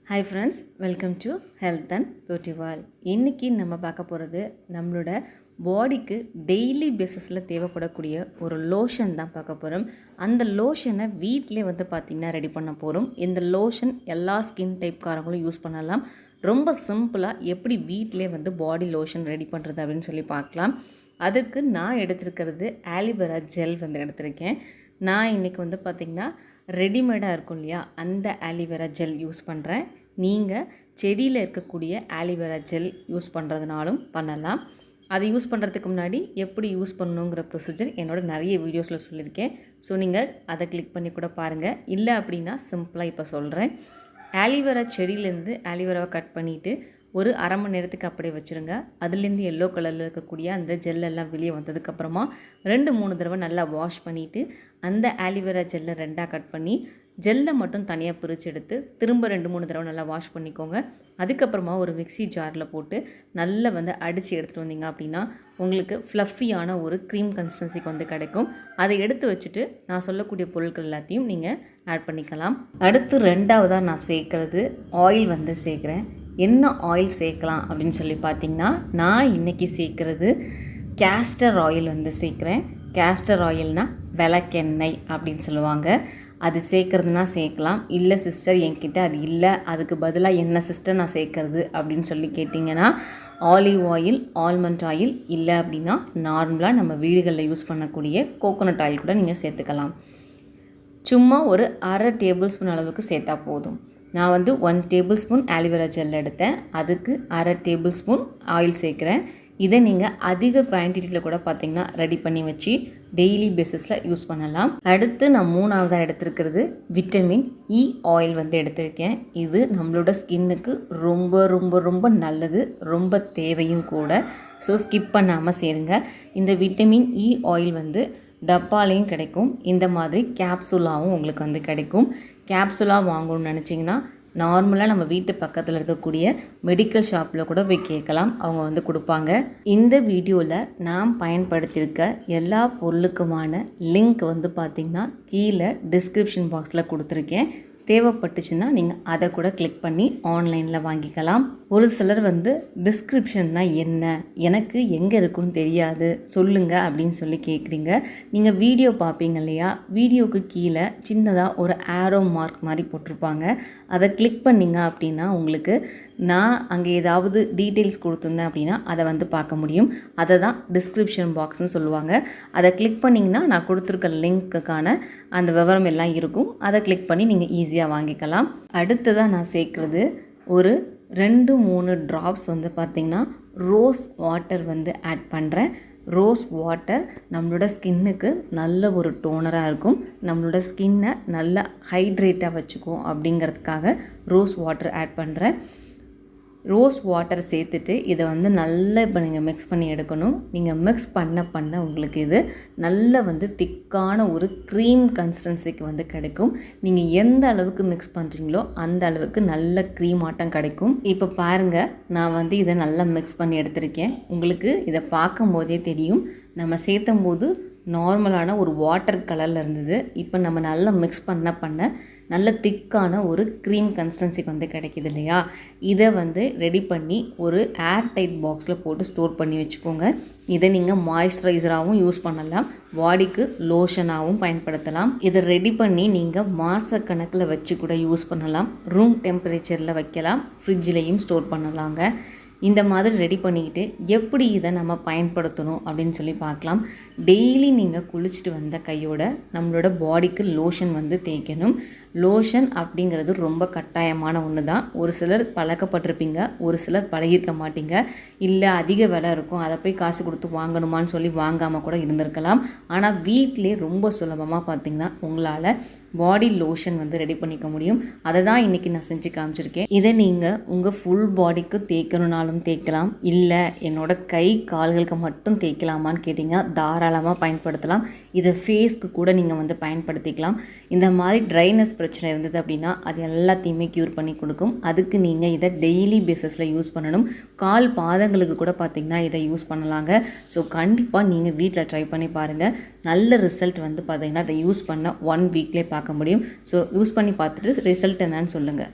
Hi friends, welcome to Health and Beauty World. இன்னைக்கு நம்ம பார்க்க போகிறது நம்மளோட பாடிக்கு டெய்லி பேசிஸில் தேவைப்படக்கூடிய ஒரு லோஷன் தான் பார்க்க போகிறோம். அந்த லோஷனை வீட்டிலே பார்த்திங்கன்னா ரெடி பண்ண போகிறோம். இந்த லோஷன் எல்லா ஸ்கின் டைப்காரங்களும் யூஸ் பண்ணலாம். ரொம்ப சிம்பிளாக எப்படி வீட்டிலே பாடி லோஷன் ரெடி பண்ணுறது அப்படின்னு சொல்லி பார்க்கலாம். அதுக்கு நான் எடுத்திருக்கிறது ஆலிவேரா ஜெல் எடுத்திருக்கேன். நான் இன்றைக்கி பார்த்திங்கன்னா ரெடிமேடாக இருக்கும் இல்லையா, அந்த ஆலிவேரா ஜெல் யூஸ் பண்ணுறேன். நீங்கள் செடியில் இருக்கக்கூடிய ஆலிவேரா ஜெல் யூஸ் பண்ணுறதுனாலும் பண்ணலாம். அதை யூஸ் பண்ணுறதுக்கு முன்னாடி எப்படி யூஸ் பண்ணணுங்கிற ப்ரொசீஜர் நிறைய வீடியோஸில் சொல்லியிருக்கேன். ஸோ நீங்கள் அதை கிளிக் பண்ணி கூட பாருங்கள். இல்லை அப்படின்னா சிம்பிளாக இப்போ சொல்கிறேன். ஆலிவேரா செடியிலேருந்து ஆலிவேராவை கட் பண்ணிவிட்டு ஒரு அரை மணி நேரத்துக்கு அப்படியே வச்சுருங்க. அதுலேருந்து எல்லோ கலரில் இருக்கக்கூடிய அந்த ஜெல்லெல்லாம் வெளியே வந்ததுக்கப்புறமா 2-3 தடவை நல்லா வாஷ் பண்ணிவிட்டு அந்த ஆலிவேரா ஜெல்லை 2ஆக கட் பண்ணி ஜெல்லை மட்டும் தனியாக பிரித்து எடுத்து திரும்ப 2-3 தடவை நல்லா வாஷ் பண்ணிக்கோங்க. அதுக்கப்புறமா ஒரு மிக்ஸி ஜாரில் போட்டு நல்லா அடித்து எடுத்துகிட்டு வந்தீங்க அப்படின்னா உங்களுக்கு ஃப்ளஃபியான ஒரு க்ரீம் கன்சிஸ்டன்சிக்கு கிடைக்கும். அதை எடுத்து வச்சுட்டு நான் சொல்லக்கூடிய பொருட்கள் எல்லாத்தையும் நீங்கள் ஆட் பண்ணிக்கலாம். அடுத்து 2ஆவதாக நான் சேர்க்குறது ஆயில் சேர்க்குறேன். என்ன ஆயில் சேர்க்கலாம் அப்படின்னு சொல்லி பார்த்திங்கன்னா, நான் இன்றைக்கி சேர்க்குறது கேஸ்டர் ஆயில் சேர்க்குறேன். கேஸ்டர் ஆயில்னால் விளக்கெண்ணெய் அப்படின்னு சொல்லுவாங்க. அது சேர்க்குறதுனா சேர்க்கலாம். இல்லை சிஸ்டர் என்கிட்ட அது இல்லை, அதுக்கு பதிலாக என்ன சிஸ்டர் நான் சேர்க்குறது அப்படின்னு சொல்லி கேட்டிங்கன்னா, ஆலிவ் ஆயில், ஆல்மண்ட் ஆயில், இல்லை அப்படின்னா நார்மலாக நம்ம வீடுகளில் யூஸ் பண்ணக்கூடிய கோகோனட் ஆயில் கூட நீங்கள் சேர்த்துக்கலாம். சும்மா ஒரு அரை டேபிள் ஸ்பூன் அளவுக்கு சேர்த்தா போதும். நான் 1 டேபிள் ஸ்பூன் ஆலிவேரா ஜெல் எடுத்தேன். அதுக்கு அரை டேபிள் ஸ்பூன் ஆயில் சேர்க்குறேன். இதை நீங்கள் அதிக குவான்டிட்டியில் கூட பார்த்திங்கன்னா ரெடி பண்ணி வச்சு டெய்லி பேசிஸில் யூஸ் பண்ணலாம். அடுத்து நான் 3ஆவதாக எடுத்துருக்கிறது விட்டமின் இ ஆயில் எடுத்திருக்கேன். இது நம்மளோட ஸ்கின்னுக்கு ரொம்ப ரொம்ப ரொம்ப நல்லது, ரொம்ப தேவையும் கூட. ஸோ ஸ்கிப் பண்ணாமல் சேருங்க. இந்த விட்டமின் இ ஆயில் டப்பாலையும் கிடைக்கும், இந்த மாதிரி கேப்சூலாகவும் உங்களுக்கு கிடைக்கும். கேப்சூலாக வாங்கணும்னு நினச்சிங்கன்னா நார்மலாக நம்ம வீட்டு பக்கத்தில் இருக்கக்கூடிய மெடிக்கல் ஷாப்பில் கூட போய் கேட்கலாம், அவங்க கொடுப்பாங்க. இந்த வீடியோவில் நான் பயன்படுத்தியிருக்க எல்லா பொருளுக்குமான லிங்க் பார்த்திங்கன்னா கீழே டிஸ்கிரிப்ஷன் பாக்ஸில் கொடுத்துருக்கேன். தேவைப்பட்டுச்சுன்னா நீங்கள் அதை கூட கிளிக் பண்ணி ஆன்லைனில் வாங்கிக்கலாம். ஒரு சிலர் டிஸ்கிரிப்ஷன்னா என்ன, எனக்கு எங்கே இருக்குன்னு தெரியாது சொல்லுங்கள் அப்படின்னு சொல்லி கேட்குறீங்க. நீங்கள் வீடியோ பார்ப்பீங்க இல்லையா, வீடியோவுக்கு கீழே சின்னதாக ஒரு ஆரோ மார்க் மாதிரி போட்டிருப்பாங்க. அதை கிளிக் பண்ணிங்க அப்படின்னா உங்களுக்கு நான் அங்கே ஏதாவது டீட்டெயில்ஸ் கொடுத்துருந்தேன் அப்படின்னா அதை பார்க்க முடியும். அதை தான் டிஸ்கிரிப்ஷன் பாக்ஸ்னு சொல்லுவாங்க. அதை கிளிக் பண்ணிங்கன்னா நான் கொடுத்துருக்க லிங்க்குக்கான அந்த விவரம் எல்லாம் இருக்கும். அதை கிளிக் பண்ணி நீங்கள் ஈஸியாக வாங்கிக்கலாம். அடுத்ததாக நான் சேர்க்குறது ஒரு 2-3 ட்ராப்ஸ் பார்த்திங்கன்னா ரோஸ் வாட்டர் ஆட் பண்ணுறேன். ரோஸ் வாட்டர் நம்மளோட ஸ்கின்னுக்கு நல்ல ஒரு டோனராக இருக்கும், நம்மளோட ஸ்கின்னை நல்லா ஹைட்ரேட்டாக வச்சுக்கும். அப்படிங்கிறதுக்காக ரோஸ் வாட்டர் ஆட் பண்ணுறேன். ரோஸ் வாட்டர் சேர்த்துட்டு இதை நல்லா இப்போ நீங்கள் மிக்ஸ் பண்ணி எடுக்கணும். நீங்கள் மிக்ஸ் பண்ண உங்களுக்கு இது நல்ல திக்கான ஒரு க்ரீம் கன்சிஸ்டன்சிக்கு கிடைக்கும். நீங்கள் எந்த அளவுக்கு மிக்ஸ் பண்ணுறீங்களோ அந்த அளவுக்கு நல்ல க்ரீம் ஆட்டம் கிடைக்கும். இப்போ பாருங்கள், நான் இதை நல்லா மிக்ஸ் பண்ணி எடுத்திருக்கேன். உங்களுக்கு இதை பார்க்கும் போதே தெரியும், நம்ம சேர்த்தும் போது நார்மலான ஒரு வாட்டர் கலரில் இருந்தது. இப்போ நம்ம நல்லா மிக்ஸ் பண்ண நல்ல திக்கான ஒரு க்ரீம் கன்சிஸ்டன்சிக்கு கிடைக்கிது இல்லையா. இதை ரெடி பண்ணி ஒரு ஏர் டைட் பாக்ஸில் போட்டு ஸ்டோர் பண்ணி வச்சுக்கோங்க. இதை நீங்கள் மாய்ஸ்சரைசராகவும் யூஸ் பண்ணலாம், பாடிக்கு லோஷனாகவும் பயன்படுத்தலாம். இதை ரெடி பண்ணி நீங்கள் மாதக்கணக்கில் வச்சு கூட யூஸ் பண்ணலாம். ரூம் டெம்பரேச்சரில் வைக்கலாம், ஃப்ரிட்ஜ்லேயும் ஸ்டோர் பண்ணலாங்க. இந்த மாதிரி ரெடி பண்ணிக்கிட்டு எப்படி இதை நம்ம பயன்படுத்தணும் அப்படின்னு சொல்லி பார்க்கலாம். டெய்லி நீங்கள் குளிச்சுட்டு வந்த கையோட நம்மளோட பாடிக்கு லோஷன் தேய்க்கணும். லோஷன் அப்படிங்கிறது ரொம்ப கட்டாயமான ஒன்று தான். ஒரு சிலர் பழக்கப்பட்டிருப்பீங்க, ஒரு சிலர் பழகிருக்க மாட்டீங்க. இல்லை அதிக விலை இருக்கும், அதை போய் காசு கொடுத்து வாங்கணுமான்னு சொல்லி வாங்காமல் கூட இருந்திருக்கலாம். ஆனால் வீட்டிலே ரொம்ப சுலபமாக பார்த்திங்கன்னா உங்களால் பாடி லோஷன் ரெடி பண்ணிக்க முடியும். அதை தான் இன்றைக்கி நான் செஞ்சு காமிச்சிருக்கேன். இதை நீங்கள் உங்கள் ஃபுல் பாடிக்கு தேய்க்கணுன்னாலும் தேய்க்கலாம், இல்லை என்னோடய கை கால்களுக்கு மட்டும் தேய்க்கலாமான்னு கேட்டிங்கன்னா தாராளமாக பயன்படுத்தலாம். இதை ஃபேஸ்க்கு கூட நீங்கள் பயன்படுத்திக்கலாம். இந்த மாதிரி ட்ரைனஸ் பிரச்சனை இருந்தது அப்படின்னா அது எல்லாத்தையுமே க்யூர் பண்ணி கொடுக்கும். அதுக்கு நீங்கள் இதை டெய்லி பேசிஸில் யூஸ் பண்ணணும். கால் பாதங்களுக்கு கூட பார்த்திங்கன்னா இதை யூஸ் பண்ணலாங்க. ஸோ கண்டிப்பாக நீங்கள் வீட்டில் ட்ரை பண்ணி பாருங்கள். நல்ல ரிசல்ட் பார்த்திங்கன்னா அதை யூஸ் பண்ண 1 வீக்லேயே பார்க்க முடியும். ஸோ யூஸ் பண்ணி பார்த்துட்டு ரிசல்ட் என்னன்னு சொல்லுங்கள்.